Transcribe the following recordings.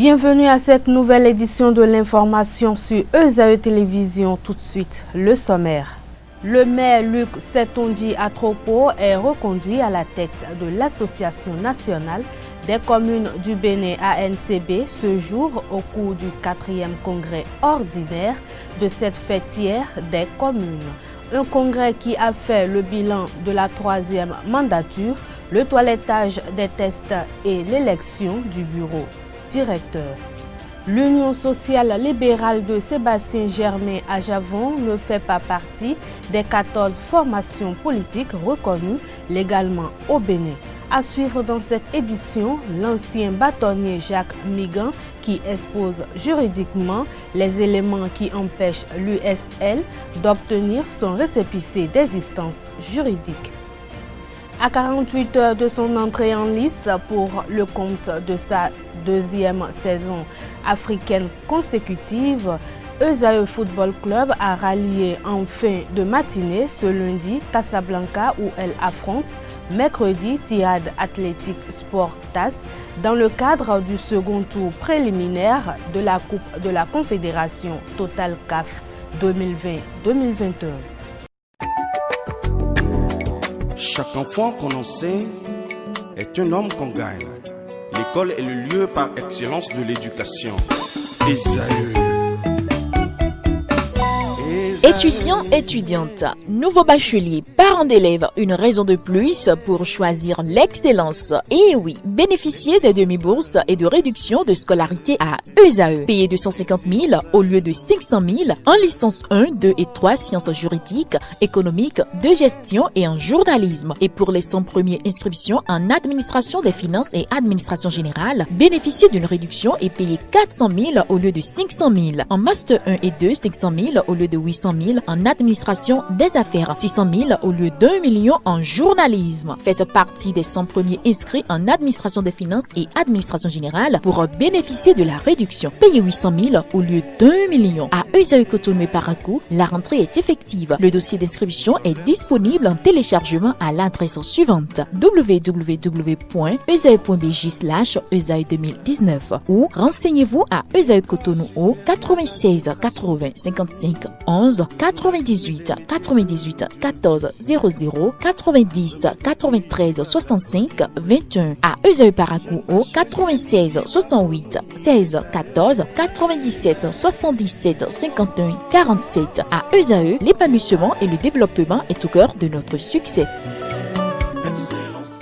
Bienvenue à cette nouvelle édition de l'information sur ESAE Télévision. Tout de suite, le sommaire. Le maire Luc Setonji Atropo est reconduit à la tête de l'Association nationale des communes du Bénin ANCB ce jour au cours du 4e congrès ordinaire de cette fêtière des communes. Un congrès qui a fait le bilan de la 3e mandature, le toilettage des tests et l'élection du bureau directeur. L'Union sociale libérale de Sébastien Germain à Javon ne fait pas partie des 14 formations politiques reconnues légalement au Bénin. À suivre dans cette édition, l'ancien bâtonnier Jacques Migan qui expose juridiquement les éléments qui empêchent l'USL d'obtenir son récépissé d'existence juridique. À 48 heures de son entrée en lice pour le compte de sa deuxième saison africaine consécutive, ESAE Football Club a rallié en fin de matinée ce lundi Casablanca où elle affronte mercredi Tihad Athletic Sport TAS dans le cadre du second tour préliminaire de la Coupe de la Confédération Total CAF 2020-2021. Chaque enfant qu'on enseigne est un homme qu'on gagne. L'école est le lieu par excellence de l'éducation. ESAE. Étudiants, étudiantes, nouveaux bacheliers, parents d'élèves, une raison de plus pour choisir l'excellence. Et oui, bénéficier des demi-bourses et de réductions de scolarité à ESAE. Payer 250 000 au lieu de 500 000 en licence 1, 2 et 3 sciences juridiques, économiques, de gestion et en journalisme. Et pour les 100 premières inscriptions en administration des finances et administration générale, bénéficier d'une réduction et payer 400 000 au lieu de 500 000. En master 1 et 2, 500 000 au lieu de 800 000 en administration des affaires, 600 000 au lieu d'1 million en journalisme. Faites partie des 100 premiers inscrits en administration des finances et administration générale pour bénéficier de la réduction. Payez 800 000 au lieu d'1 million. À ESAE Cotonou et Parakou, la rentrée est effective. Le dossier d'inscription est disponible en téléchargement à l'adresse suivante www.esae.bj/ESAE 2019 ou renseignez-vous à ESAE Cotonou au 96 80 55 11 98 98 14 00 90 93 65 21 à ESAE Parakou au 96 68 16 14 97 77 51 47 à ESAE, l'épanouissement et le développement est au cœur de notre succès.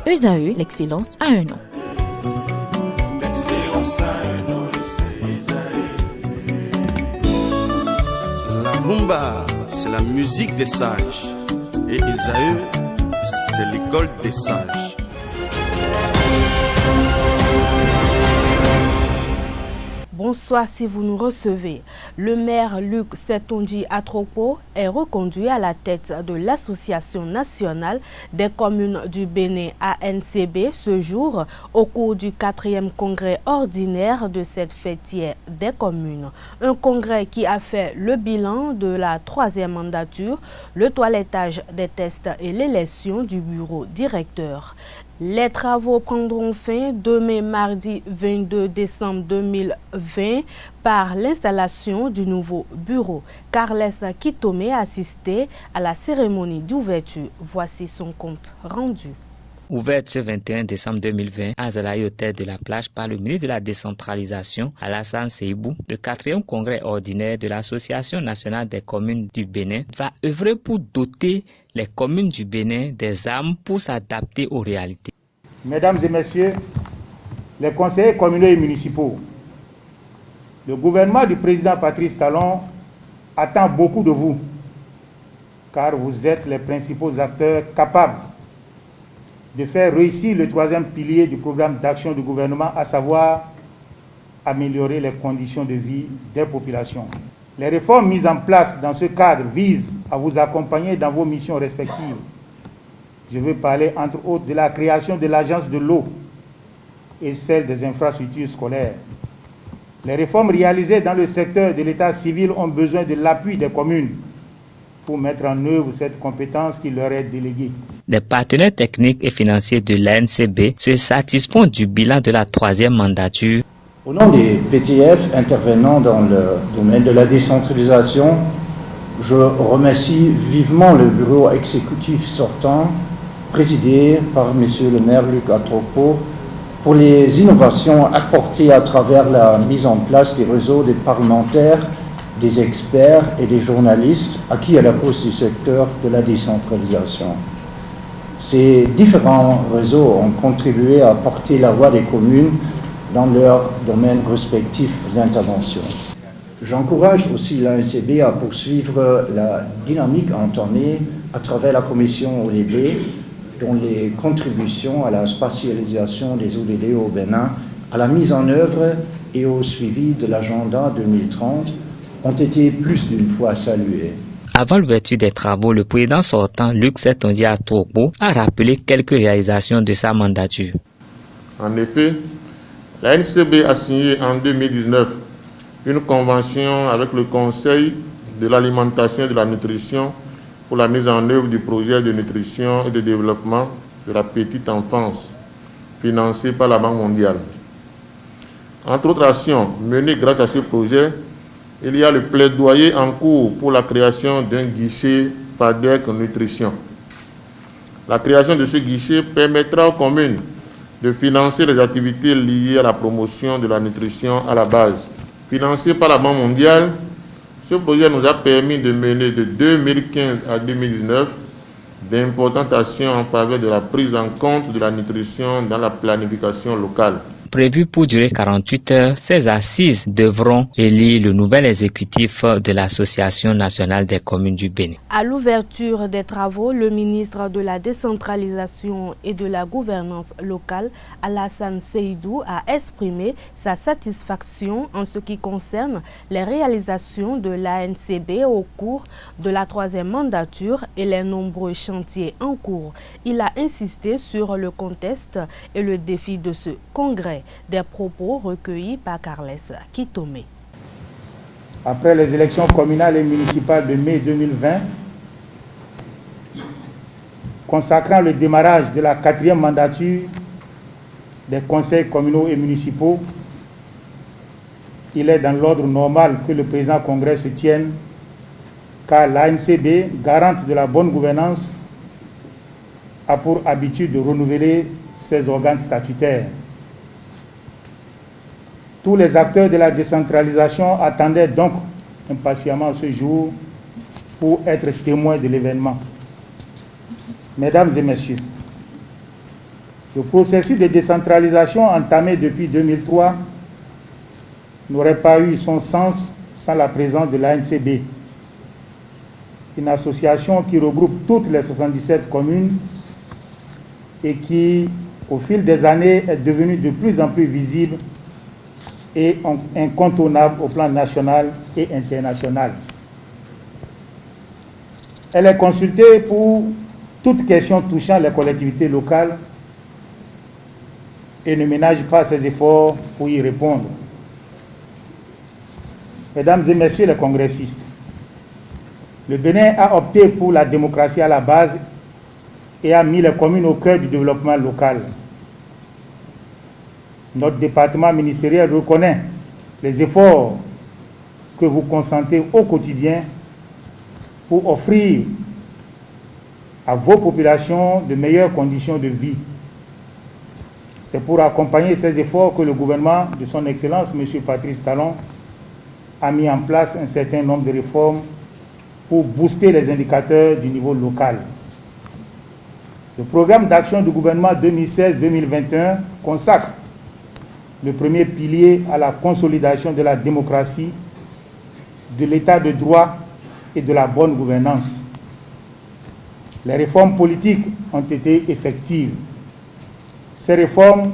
ESAE, l'excellence a un nom. La rumba, c'est la musique des sages. Et ESAE, c'est l'école des sages. Bonsoir si vous nous recevez. Le maire Luc Setonji Atropo est reconduit à la tête de l'Association nationale des communes du Bénin ANCB ce jour au cours du 4e congrès ordinaire de cette fêtière des communes. Un congrès qui a fait le bilan de la 3e mandature, le toilettage des tests et l'élection du bureau directeur. Les travaux prendront fin demain mardi 22 décembre 2020 par l'installation du nouveau bureau. Carles Kitome a assisté à la cérémonie d'ouverture. Voici son compte rendu. Ouverte ce 21 décembre 2020 à Zalaï au tête de la plage par le ministre de la décentralisation Alassane Seibou, le 4e congrès ordinaire de l'Association nationale des communes du Bénin va œuvrer pour doter les communes du Bénin des armes pour s'adapter aux réalités. Mesdames et messieurs, les conseillers communaux et municipaux, le gouvernement du président Patrice Talon attend beaucoup de vous, car vous êtes les principaux acteurs capables de faire réussir le 3e pilier du programme d'action du gouvernement, à savoir améliorer les conditions de vie des populations. Les réformes mises en place dans ce cadre visent à vous accompagner dans vos missions respectives. Je veux parler entre autres de la création de l'agence de l'eau et celle des infrastructures scolaires. Les réformes réalisées dans le secteur de l'état civil ont besoin de l'appui des communes pour mettre en œuvre cette compétence qui leur est déléguée. Les partenaires techniques et financiers de l'ANCB se satisfont du bilan de la 3e mandature. Au nom des PTF intervenant dans le domaine de la décentralisation, je remercie vivement le bureau exécutif sortant, présidé par M. le maire Luc Atropo, pour les innovations apportées à travers la mise en place des réseaux des parlementaires, des experts et des journalistes acquis à la cause du secteur de la décentralisation. Ces différents réseaux ont contribué à porter la voix des communes dans leurs domaines respectifs d'intervention. J'encourage aussi l'ANCB à poursuivre la dynamique entamée à travers la commission ODD, dont les contributions à la spatialisation des ODD au Bénin, à la mise en œuvre et au suivi de l'agenda 2030 ont été plus d'une fois saluées. Avant l'ouverture des travaux, le président sortant, Luc Setonji Atropo, a rappelé quelques réalisations de sa mandature. En effet, la NCB a signé en 2019 une convention avec le Conseil de l'alimentation et de la nutrition pour la mise en œuvre du projet de nutrition et de développement de la petite enfance, financé par la Banque mondiale. Entre autres actions menées grâce à ce projet, il y a le plaidoyer en cours pour la création d'un guichet FADEC Nutrition. La création de ce guichet permettra aux communes de financer les activités liées à la promotion de la nutrition à la base. Financé par la Banque mondiale, ce projet nous a permis de mener de 2015 à 2019 d'importantes actions en faveur de la prise en compte de la nutrition dans la planification locale. Prévu pour durer 48 heures, ces assises devront élire le nouvel exécutif de l'Association nationale des communes du Bénin. À l'ouverture des travaux, le ministre de la décentralisation et de la gouvernance locale, Alassane Seydou, a exprimé sa satisfaction en ce qui concerne les réalisations de l'ANCB au cours de la 3e mandature et les nombreux chantiers en cours. Il a insisté sur le contexte et le défi de ce congrès. Des propos recueillis par Carles Kitome. Après les élections communales et municipales de mai 2020, consacrant le démarrage de la 4e mandature des conseils communaux et municipaux, il est dans l'ordre normal que le présent congrès se tienne, car l'ANCB, garante de la bonne gouvernance, a pour habitude de renouveler ses organes statutaires. Tous les acteurs de la décentralisation attendaient donc impatiemment ce jour pour être témoins de l'événement. Mesdames et messieurs, le processus de décentralisation entamé depuis 2003 n'aurait pas eu son sens sans la présence de l'ANCB, une association qui regroupe toutes les 77 communes et qui, au fil des années, est devenue de plus en plus visible et incontournable au plan national et international. Elle est consultée pour toute question touchant les collectivités locales et ne ménage pas ses efforts pour y répondre. Mesdames et messieurs les congressistes, le Bénin a opté pour la démocratie à la base et a mis les communes au cœur du développement local. Notre département ministériel reconnaît les efforts que vous consentez au quotidien pour offrir à vos populations de meilleures conditions de vie. C'est pour accompagner ces efforts que le gouvernement de son Excellence, M. Patrice Talon, a mis en place un certain nombre de réformes pour booster les indicateurs du niveau local. Le programme d'action du gouvernement 2016-2021 consacre le premier pilier à la consolidation de la démocratie, de l'état de droit et de la bonne gouvernance. Les réformes politiques ont été effectives. Ces réformes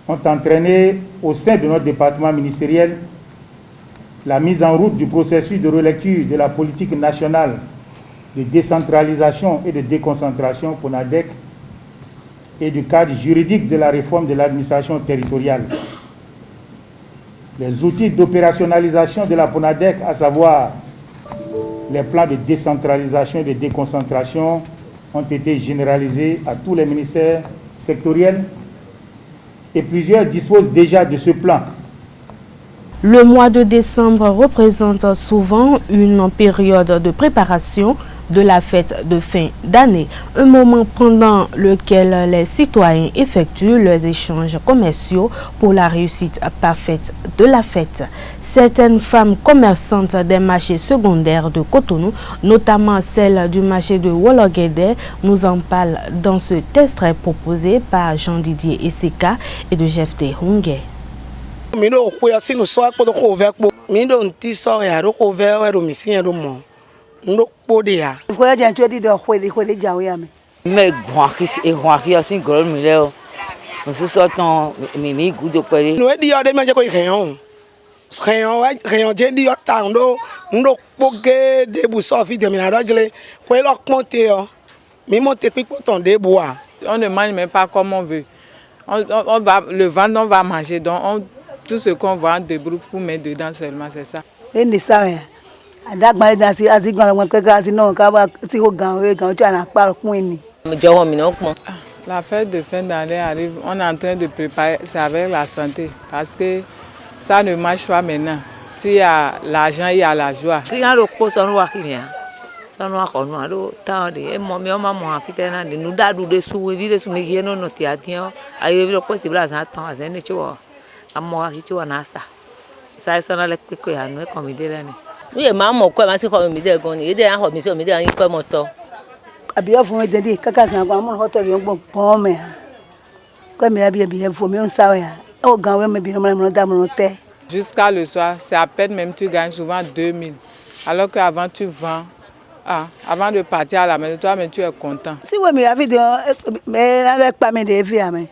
ont entraîné au sein de notre département ministériel la mise en route du processus de relecture de la politique nationale de décentralisation et de déconcentration PONADEC et du cadre juridique de la réforme de l'administration territoriale. Les outils d'opérationnalisation de la PONADEC, à savoir les plans de décentralisation et de déconcentration, ont été généralisés à tous les ministères sectoriels et plusieurs disposent déjà de ce plan Le mois de décembre représente souvent une période de préparation de la fête de fin d'année, un moment pendant lequel les citoyens effectuent leurs échanges commerciaux pour la réussite parfaite de la fête. Certaines femmes commerçantes des marchés secondaires de Cotonou, notamment celle du marché de Wologede, nous en parlent dans ce extrait proposé par Jean-Didier Esseka et de Jefté Hungé. On ne mange même pas comme on veut. On va, le vendre, on va manger. Donc tout ce qu'on vend de groupe pour mettre dedans seulement, c'est ça. La fête de fin d'année arrive, on est en train de préparer, c'est avec la santé, parce que ça ne marche pas maintenant. S'il y a l'argent, il y a la joie. Jusqu'à le soir, c'est à peine même tu gagnes souvent 2000. Alors qu'avant tu vends, avant de partir à la maison, toi mais tu es content. Si vous me avez dit, mais elle pas me dévier, mais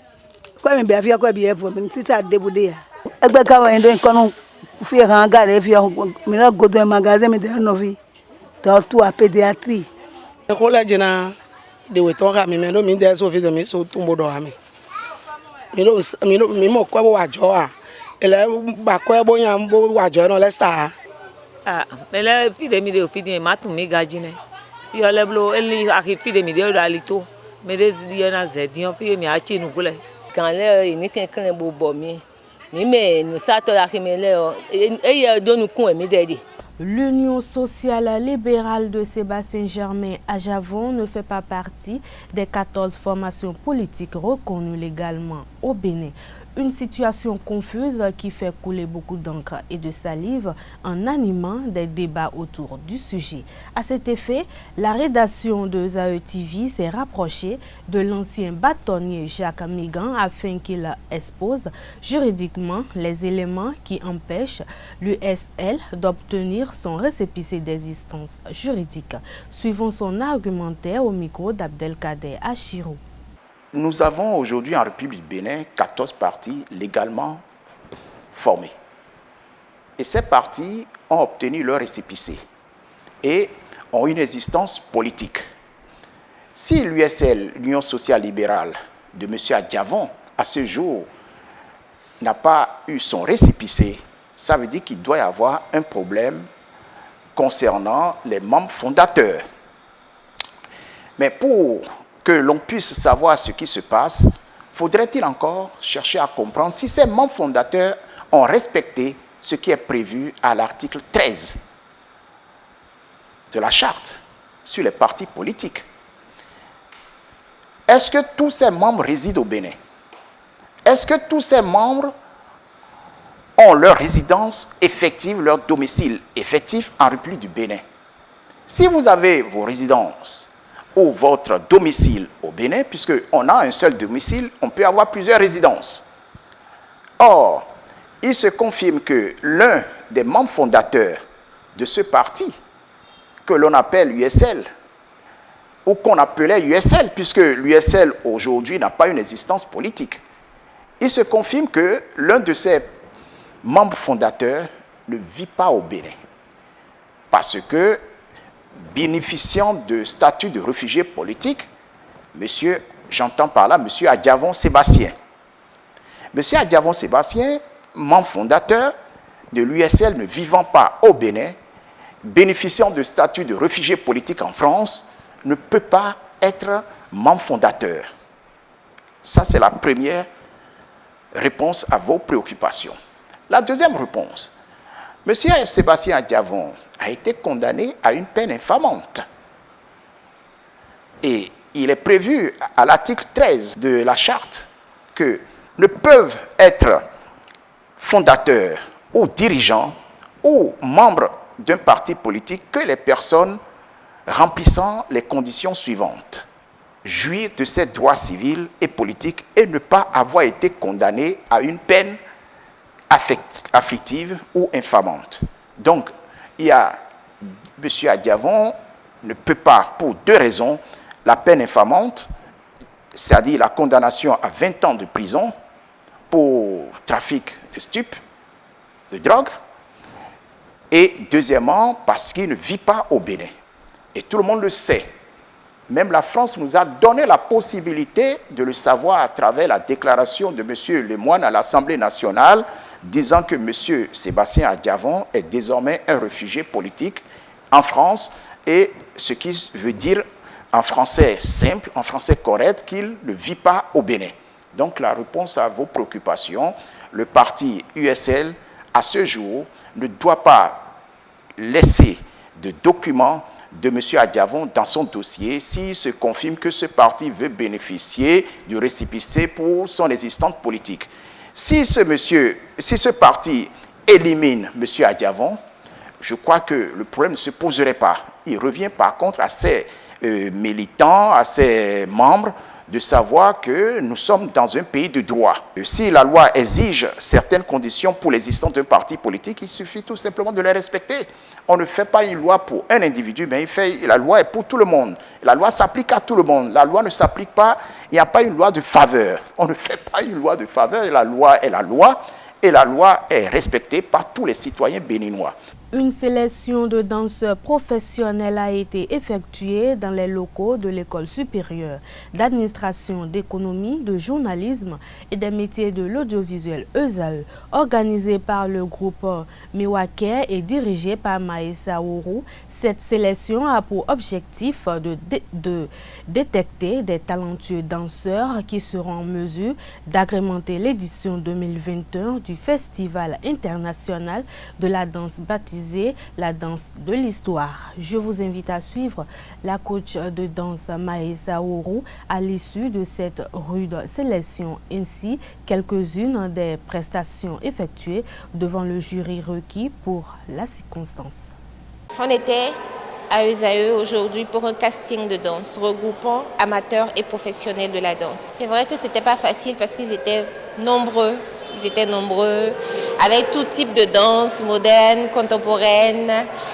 quoi me dévier quoi bien pour me si ça débouler. Elle va quand même donner quand on fait un gars et puis me la go dans magasin me donne novi. Tout à pédiatrie. Ko la jina de weton ga mi me no mi de so fi de mi so tumbo do ha mi. Mi mo ko bo ajo a. Ele ba ko bo yan bo ajo no le sa. Mais fille de mi de fille ma tu mi gajine. Fi ole blo eli aki fille de mi de alito. Mais des diana zedion fi mi a chi nu kule. Quand le ni ken bo bo mi. Mi me no sa to la ki me le o. E do nu kun mi de di. L'Union sociale libérale de Sébastien-Germain à Javon ne fait pas partie des 14 formations politiques reconnues légalement au Bénin. Une situation confuse qui fait couler beaucoup d'encre et de salive en animant des débats autour du sujet. À cet effet, la rédaction de Zae TV s'est rapprochée de l'ancien bâtonnier Jacques Migan afin qu'il expose juridiquement les éléments qui empêchent l'USL d'obtenir son récépissé d'existence juridique. Suivons son argumentaire au micro d'Abdelkader Achirou. Nous avons aujourd'hui en République du Bénin 14 partis légalement formés. Et ces partis ont obtenu leur récépissé et ont une existence politique. Si l'USL, l'Union sociale libérale de M. Adjavon, à ce jour, n'a pas eu son récépissé, ça veut dire qu'il doit y avoir un problème concernant les membres fondateurs. Mais pour que l'on puisse savoir ce qui se passe, faudrait-il encore chercher à comprendre si ces membres fondateurs ont respecté ce qui est prévu à l'article 13 de la charte sur les partis politiques. Est-ce que tous ces membres résident au Bénin? Est-ce que tous ces membres ont leur résidence effective, leur domicile effectif en République du Bénin? Si vous avez vos résidences ou votre domicile au Bénin, puisqu'on a un seul domicile, on peut avoir plusieurs résidences. Or, il se confirme que l'un des membres fondateurs de ce parti, que l'on appelle USL, ou qu'on appelait USL, puisque l'USL aujourd'hui n'a pas une existence politique, il se confirme que l'un de ces membres fondateurs ne vit pas au Bénin. Parce que, bénéficiant de statut de réfugié politique, j'entends par là M. Adjavon Sébastien. M. Adjavon Sébastien, membre fondateur de l'USL ne vivant pas au Bénin, bénéficiant de statut de réfugié politique en France, ne peut pas être membre fondateur. Ça, c'est la première réponse à vos préoccupations. La deuxième réponse, Monsieur Sébastien Diavon a été condamné à une peine infamante. Et il est prévu à l'article 13 de la charte que ne peuvent être fondateurs ou dirigeants ou membres d'un parti politique que les personnes remplissant les conditions suivantes: jouir de ses droits civils et politiques et ne pas avoir été condamné à une peine afflictive ou infamante. Donc, il y a M. Diavon ne peut pas, pour deux raisons, la peine infamante, c'est-à-dire la condamnation à 20 ans de prison pour trafic de stupes, de drogue, et deuxièmement, parce qu'il ne vit pas au Bénin. Et tout le monde le sait. Même la France nous a donné la possibilité de le savoir à travers la déclaration de M. Lemoine à l'Assemblée nationale, disant que M. Sébastien Diavon est désormais un réfugié politique en France, et ce qui veut dire en français simple, en français correct, qu'il ne vit pas au Bénin. Donc la réponse à vos préoccupations, le parti USL, à ce jour, ne doit pas laisser de documents de M. Diavon dans son dossier s'il se confirme que ce parti veut bénéficier du récépissé pour son existence politique. Si ce parti élimine M. Diavon, je crois que le problème ne se poserait pas. Il revient par contre à ses militants, à ses membres, de savoir que nous sommes dans un pays de droit. Si la loi exige certaines conditions pour l'existence d'un parti politique, il suffit tout simplement de les respecter. On ne fait pas une loi pour un individu, mais la loi est pour tout le monde. La loi s'applique à tout le monde. La loi ne s'applique pas, il n'y a pas une loi de faveur. On ne fait pas une loi de faveur, la loi est la loi, et la loi est respectée par tous les citoyens béninois. Une sélection de danseurs professionnels a été effectuée dans les locaux de l'École supérieure d'administration, d'économie, de journalisme et des métiers de l'audiovisuel ESAE, organisée par le groupe Miwake et dirigée par Maïssa Ourou. Cette sélection a pour objectif de détecter des talentueux danseurs qui seront en mesure d'agrémenter l'édition 2021 du Festival international de la danse baptisée la danse de l'histoire. Je vous invite à suivre la coach de danse Maïssa Ourou à l'issue de cette rude sélection, ainsi quelques-unes des prestations effectuées devant le jury requis pour la circonstance. On était à ESAE aujourd'hui pour un casting de danse regroupant amateurs et professionnels de la danse. C'est vrai que c'était pas facile parce qu'ils étaient nombreux. Ils étaient nombreux, avec tout type de danse, moderne, contemporaine,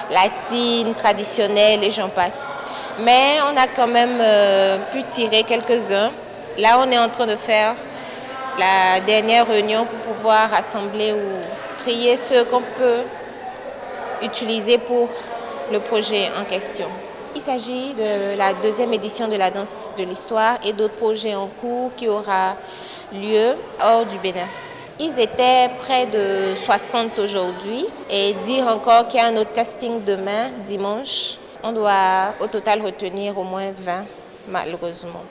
latine, traditionnelle et j'en passe. Mais on a quand même pu tirer quelques-uns. Là, on est en train de faire la dernière réunion pour pouvoir rassembler ou trier ceux qu'on peut utiliser pour le projet en question. Il s'agit de la deuxième édition de la danse de l'histoire et d'autres projets en cours qui aura lieu hors du Bénin. Ils étaient près de 60 aujourd'hui et dire encore qu'il y a un autre casting demain, dimanche. On doit au total retenir au moins 20, malheureusement.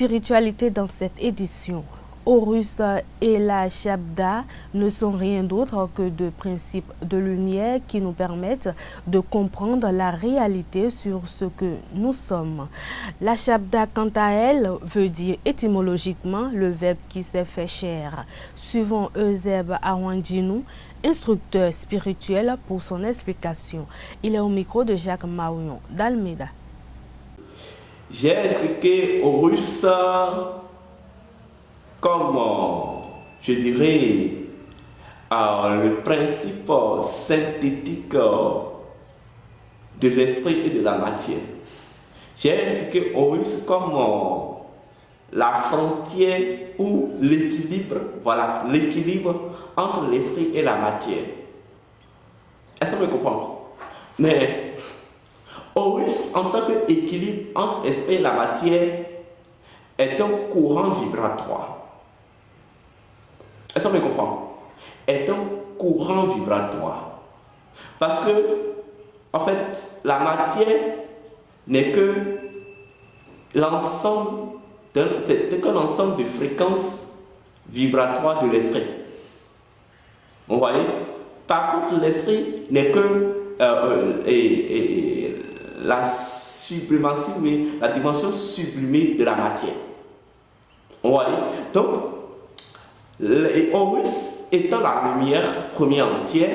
spiritualité dans cette édition. Horus et la Shabda ne sont rien d'autre que de principes de lumière qui nous permettent de comprendre la réalité sur ce que nous sommes. La Shabda, quant à elle, veut dire étymologiquement le verbe qui s'est fait chair. Suivons Euseb Arwandjinou, instructeur spirituel, pour son explication. Il est au micro de Jacques Maouillon d'Almeida. J'ai expliqué Horus comme, je dirais, le principe synthétique de l'esprit et de la matière. J'ai expliqué Horus comme la frontière ou l'équilibre, voilà, l'équilibre entre l'esprit et la matière. Est-ce que vous comprenez? Mais Horus, en tant qu'équilibre entre l'esprit et la matière, est un courant vibratoire. Est-ce qu'on me comprend? Est un courant vibratoire. Parce que, en fait, la matière n'est que l'ensemble, c'est qu'un ensemble de fréquences vibratoires de l'esprit. Vous voyez? Par contre, l'esprit n'est que la sublimation, la dimension sublimée de la matière. Vous voyez? Donc, Horus étant la lumière première entière,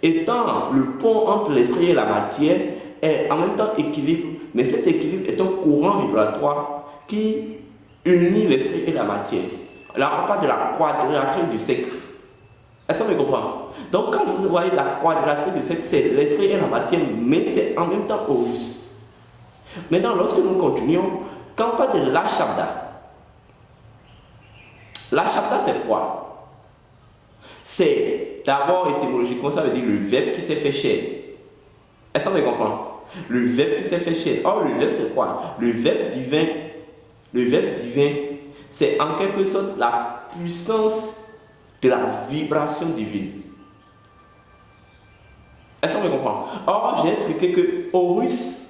étant le pont entre l'esprit et la matière, est en même temps équilibre, mais cet équilibre est un courant vibratoire qui unit l'esprit et la matière. Là, on parle de la quadrature du cercle. Est-ce que vous comprenez? Donc, quand vous voyez la quadrature du cercle, c'est l'esprit et la matière, mais c'est en même temps Horus. Maintenant, lorsque nous continuons, quand on parle de la Shabda, la Shabda, c'est quoi? C'est d'abord étymologiquement, ça veut dire le verbe qui s'est fait chair. Est-ce que vous comprenez? Le verbe qui s'est fait chair. Or, le verbe, c'est quoi? Le verbe divin, c'est en quelque sorte la puissance de la vibration divine. Est-ce que vous comprenez? Or, j'ai expliqué que Horus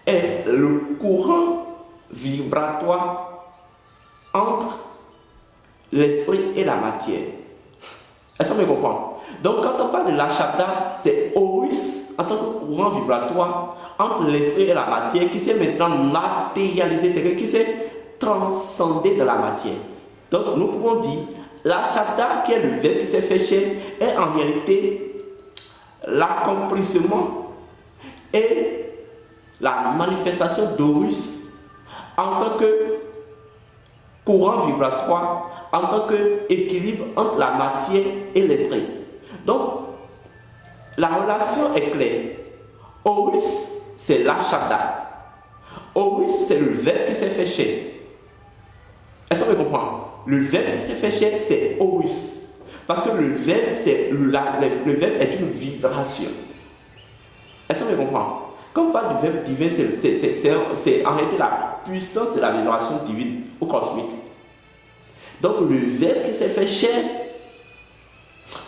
est le courant vibratoire entre l'esprit et la matière. Est-ce que vous comprenez? Donc, quand on parle de la Shabda, c'est Horus en tant que courant vibratoire entre l'esprit et la matière qui s'est maintenant matérialisé, c'est-à-dire qui s'est transcendé dans la matière. Donc, nous pouvons dire la Shabda, qui est le verbe qui s'est fait chair, est en réalité l'accomplissement et la manifestation d'Horus en tant que courant vibratoire, en tant qu'équilibre entre la matière et l'esprit. Donc, la relation est claire. Horus, c'est la Shabda. Horus, c'est le verbe qui s'est fait chair. Est-ce que vous comprenez? Le verbe qui s'est fait chair, c'est Horus. Parce que le verbe, le verbe est une vibration. Est-ce que vous comprenez? Quand on parle du verbe divin, c'est en réalité la puissance de la vibration divine ou cosmique. Donc le verbe qui s'est fait chair,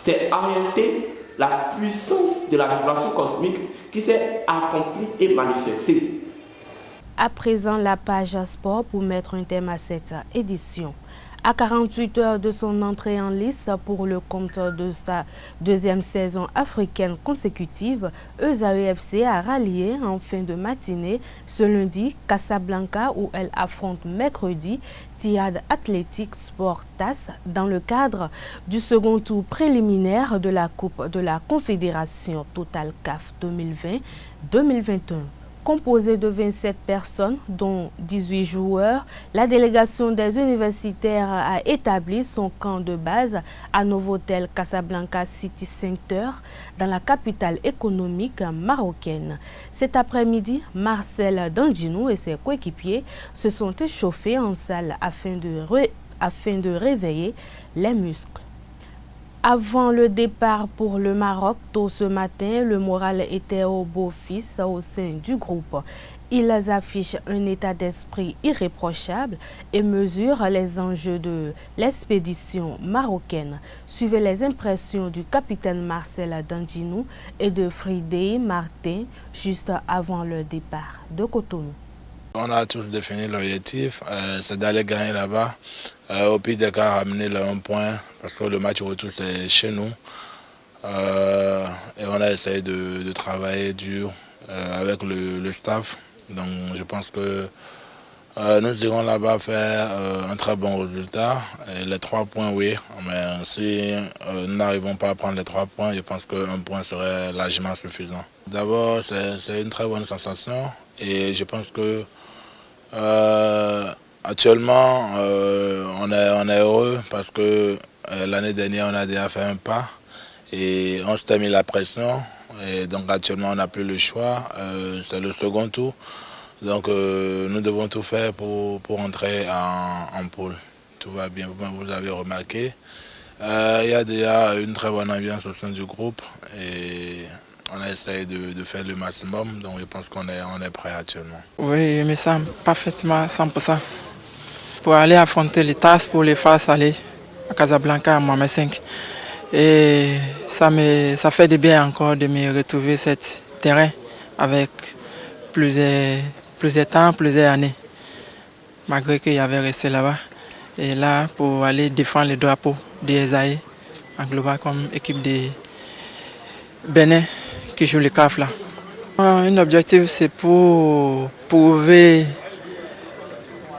c'est en réalité la puissance de la vibration cosmique qui s'est accomplie et manifestée. À présent, la page sport pour mettre un terme à cette édition. À 48 heures de son entrée en lice pour le compte de sa deuxième saison africaine consécutive, ESAEFC a rallié en fin de matinée ce lundi Casablanca où elle affronte mercredi Tihad Athletic Sport TAS dans le cadre du second tour préliminaire de la Coupe de la Confédération Total CAF 2020-2021. Composée de 27 personnes, dont 18 joueurs, la délégation des universitaires a établi son camp de base à Novotel Casablanca City Center, dans la capitale économique marocaine. Cet après-midi, Marcel Dandjinou et ses coéquipiers se sont échauffés en salle afin de réveiller les muscles. Avant le départ pour le Maroc, tôt ce matin, le moral était au beau fixe au sein du groupe. Ils affichent un état d'esprit irréprochable et mesurent les enjeux de l'expédition marocaine. Suivez les impressions du capitaine Marcel Dandjinou et de Fridé Martin juste avant le départ de Cotonou. On a tous défini l'objectif, c'est d'aller gagner là-bas. Au pire des cas, ramener le 1 point, parce que le match retour c'est chez nous. Et on a essayé de travailler dur avec le staff. Donc je pense que nous irons là-bas faire un très bon résultat. Et les 3 points, oui, mais si nous n'arrivons pas à prendre les 3 points, je pense qu'un point serait largement suffisant. D'abord, c'est une très bonne sensation et je pense que actuellement, on est heureux parce que l'année dernière, on a déjà fait un pas et on s'était mis la pression. Et donc actuellement, on n'a plus le choix. C'est le second tour. Donc nous devons tout faire pour entrer en poule. Tout va bien, vous avez remarqué. Il y a déjà une très bonne ambiance au sein du groupe et on essaie de faire le maximum. Donc je pense qu'on est prêt actuellement. Oui, je me sens parfaitement à 100%. Pour aller affronter les tasses pour les faire aller à Casablanca à Mohamed V. Et ça fait du bien encore de me retrouver sur ce terrain avec plusieurs temps, plusieurs années, malgré qu'il y avait resté là-bas. Et là, pour aller défendre le drapeau d'Esaïe en global comme équipe de Bénin qui joue le CAF là. Un objectif, c'est pour prouver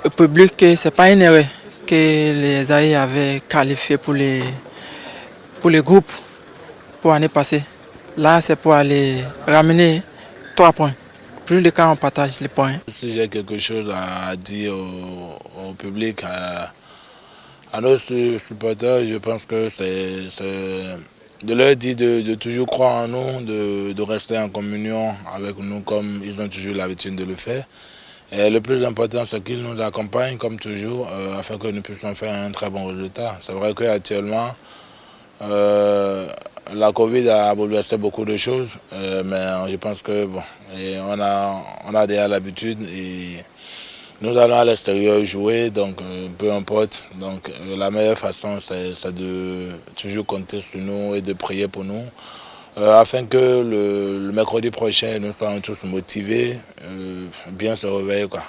au public que ce n'est pas une erreur que les Esaïe avaient qualifié pour les groupes pour l'année passée. Là, c'est pour aller ramener 3 points. Plus de cas, on partage les points. Si j'ai quelque chose à dire au public, à nos supporters, je pense que c'est de leur dire de toujours croire en nous, de rester en communion avec nous comme ils ont toujours l'habitude de le faire. Et le plus important, c'est qu'ils nous accompagnent comme toujours afin que nous puissions faire un très bon résultat. C'est vrai qu'actuellement, la Covid a bouleversé beaucoup de choses, mais je pense que bon, on a déjà l'habitude et nous allons à l'extérieur jouer, donc peu importe. Donc la meilleure façon, c'est de toujours compter sur nous et de prier pour nous, afin que le mercredi prochain, nous soyons tous motivés, bien se réveiller, quoi.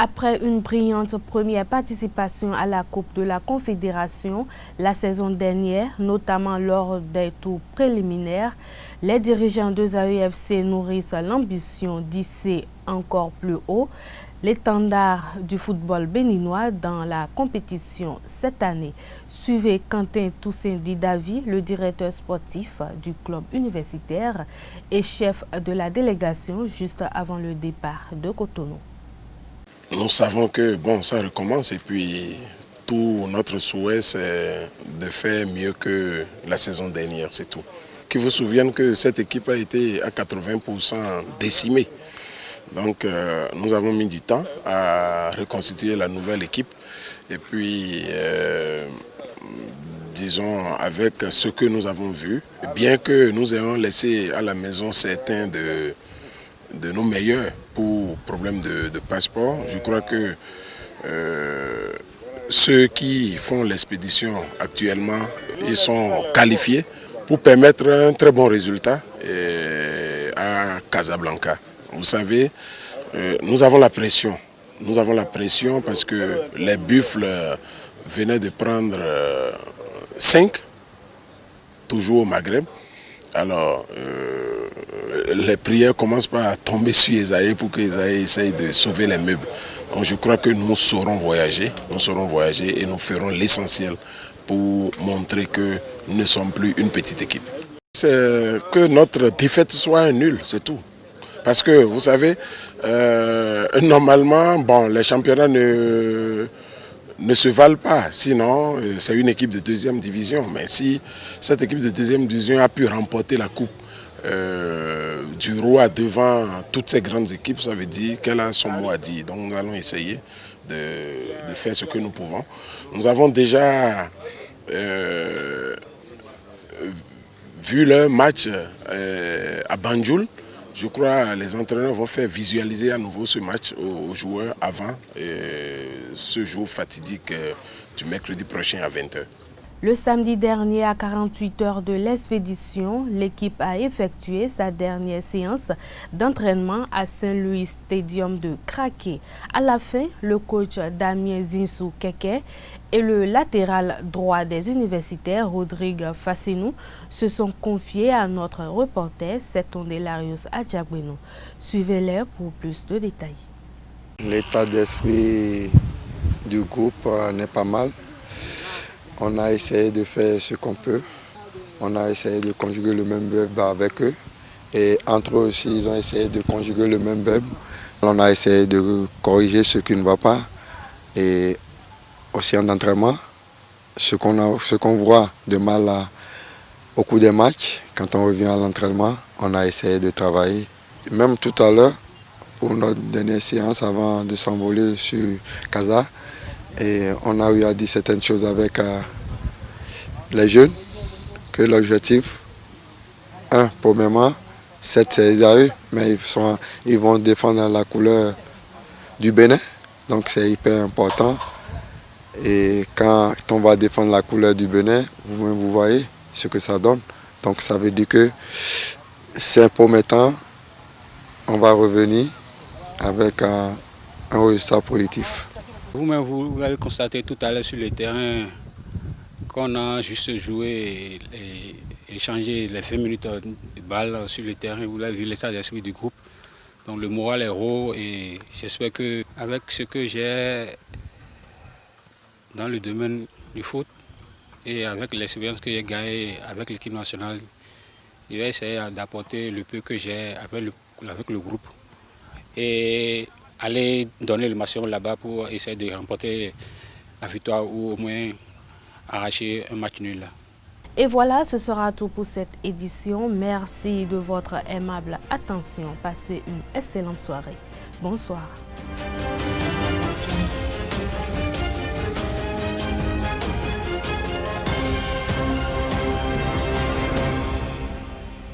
Après une brillante première participation à la Coupe de la Confédération la saison dernière, notamment lors des tours préliminaires, les dirigeants de ZAEFC nourrissent l'ambition d'hisser encore plus haut l'étendard du football béninois dans la compétition cette année. Suivez Quentin Toussaint-Didavi, le directeur sportif du club universitaire et chef de la délégation juste avant le départ de Cotonou. Nous savons que bon, ça recommence et puis tout notre souhait c'est de faire mieux que la saison dernière, c'est tout. Qu'il vous souvienne que cette équipe a été à 80% décimée. Donc nous avons mis du temps à reconstituer la nouvelle équipe et puis disons avec ce que nous avons vu, bien que nous ayons laissé à la maison certains de nos meilleurs pour problème de passeport. Je crois que ceux qui font l'expédition actuellement, ils sont qualifiés pour permettre un très bon résultat à Casablanca. Vous savez, nous avons la pression. Nous avons la pression parce que les Buffles venaient de prendre 5, toujours au Maghreb. Alors, les prières commencent par tomber sur Esaïe pour qu'Esaïe essaye de sauver les meubles. Donc je crois que nous saurons voyager et nous ferons l'essentiel pour montrer que nous ne sommes plus une petite équipe. C'est que notre défaite soit un nul, c'est tout. Parce que vous savez, normalement, bon, les championnats ne se valent pas. Sinon, c'est une équipe de 2e division. Mais si cette équipe de 2e division a pu remporter la coupe du roi devant toutes ces grandes équipes, ça veut dire qu'elle a son mot à dire. Donc nous allons essayer de faire ce que nous pouvons. Nous avons déjà vu le match à Banjul. Je crois que les entraîneurs vont faire visualiser à nouveau ce match aux joueurs avant ce jour fatidique du mercredi prochain à 20h. Le samedi dernier, à 48 heures de l'expédition, l'équipe a effectué sa dernière séance d'entraînement à Saint-Louis Stadium de Craqué. À la fin, le coach Damien Zinsou Keke et le latéral droit des universitaires, Rodrigue Fassinou, se sont confiés à notre reporter Setondelarius Adjagbeno. Suivez-les pour plus de détails. L'état d'esprit du groupe n'est pas mal. On a essayé de faire ce qu'on peut. On a essayé de conjuguer le même verbe avec eux. Et entre eux aussi, ils ont essayé de conjuguer le même verbe. On a essayé de corriger ce qui ne va pas. Et aussi en entraînement, ce qu'on voit de mal au cours des matchs, quand on revient à l'entraînement, on a essayé de travailler. Même tout à l'heure, pour notre dernière séance avant de s'envoler sur Casa, et on a eu à dire certaines choses avec les jeunes, que l'objectif, premièrement, c'est à eux, mais ils vont défendre la couleur du Bénin, donc c'est hyper important. Et quand on va défendre la couleur du Bénin, vous-même vous voyez ce que ça donne. Donc ça veut dire que c'est un premier temps, on va revenir avec un résultat positif. Vous-même, vous avez constaté tout à l'heure sur le terrain qu'on a juste joué et échangé les 20 minutes de balle sur le terrain. Vous avez vu l'état d'esprit du groupe. Donc le moral est haut et j'espère qu'avec ce que j'ai dans le domaine du foot et avec l'expérience que j'ai gagnée avec l'équipe nationale, je vais essayer d'apporter le peu que j'ai avec le groupe et aller donner le maximum là-bas pour essayer de remporter la victoire ou au moins arracher un match nul. Et voilà, ce sera tout pour cette édition. Merci de votre aimable attention. Passez une excellente soirée. Bonsoir.